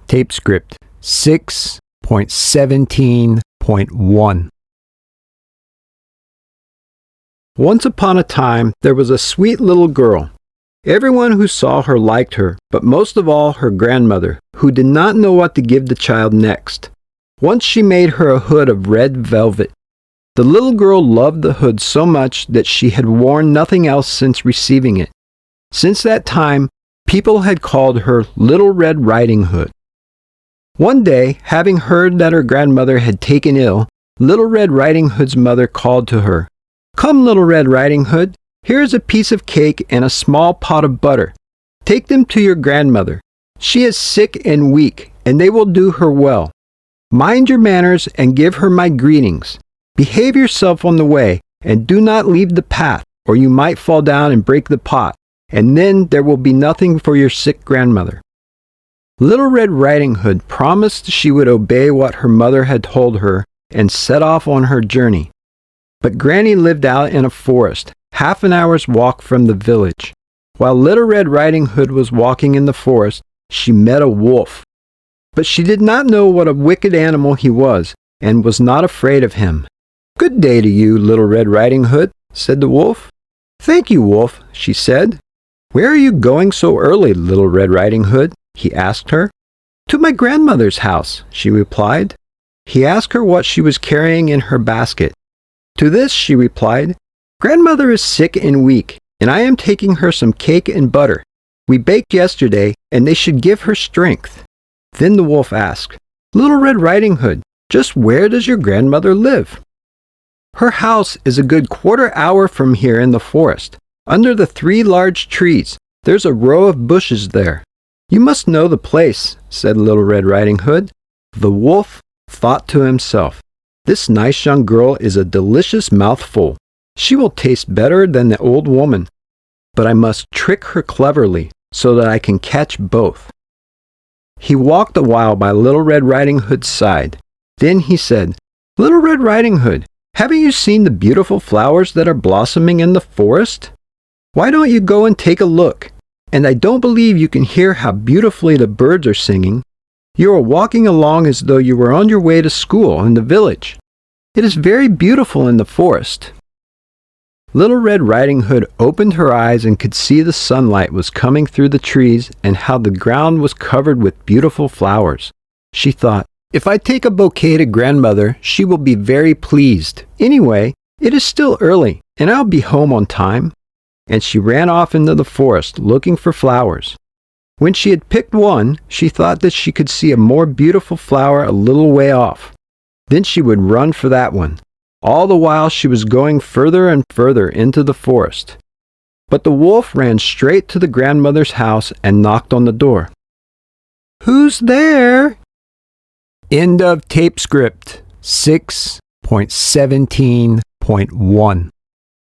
Tapescript 6.17.1. Once upon a time, there was a sweet little girl. Everyone who saw her liked her, but most of all her grandmother, who did not know what to give the child next. Once she made her a hood of red velvet. The little girl loved the hood so much that she had worn nothing else since receiving it. Since that time, people had called her Little Red Riding Hood. One day, having heard that her grandmother had taken ill, Little Red Riding Hood's mother called to her, "Come, Little Red Riding Hood, here is a piece of cake and a small pot of butter. Take them to your grandmother. She is sick and weak, and they will do her well. Mind your manners and give her my greetings. Behave yourself on the way, and do not leave the path, or you might fall down and break the pot, and then there will be nothing for your sick grandmother." Little Red Riding Hood promised she would obey what her mother had told her and set off on her journey. But Granny lived out in a forest, half an hour's walk from the village. While Little Red Riding Hood was walking in the forest, she met a wolf. But she did not know what a wicked animal he was, and was not afraid of him. "Good day to you, Little Red Riding Hood," said the wolf. "Thank you, wolf," she said. "Where are you going so early, Little Red Riding Hood?" he asked her. "To my grandmother's house," she replied. He asked her what she was carrying in her basket. To this she replied, "Grandmother is sick and weak, and I am taking her some cake and butter. We baked yesterday, and they should give her strength." Then the wolf asked, "Little Red Riding Hood, just where does your grandmother live?" "Her house is a good quarter-hour from here in the forest, under the 3 large trees. There's a row of bushes there." "You must know the place," said Little Red Riding Hood. The wolf thought to himself, "This nice young girl is a delicious mouthful. She will taste better than the old woman. But I must trick her cleverly, so that I can catch both." He walked a while by Little Red Riding Hood's side. Then he said, "Little Red Riding Hood, haven't you seen the beautiful flowers that are blossoming in the forest? Why don't you go and take a look? And I don't believe you can hear how beautifully the birds are singing. You are walking along as though you were on your way to school in the village. It is very beautiful in the forest." Little Red Riding Hood opened her eyes and could see the sunlight was coming through the trees and how the ground was covered with beautiful flowers. She thought, "If I take a bouquet to grandmother, she will be very pleased. Anyway, it is still early, and I'll be home on time." And she ran off into the forest looking for flowers. When she had picked one, she thought that she could see a more beautiful flower a little way off. Then she would run for that one. All the while she was going further and further into the forest. But the wolf ran straight to the grandmother's house and knocked on the door. "Who's there?" End of Tapescript 6.17.1.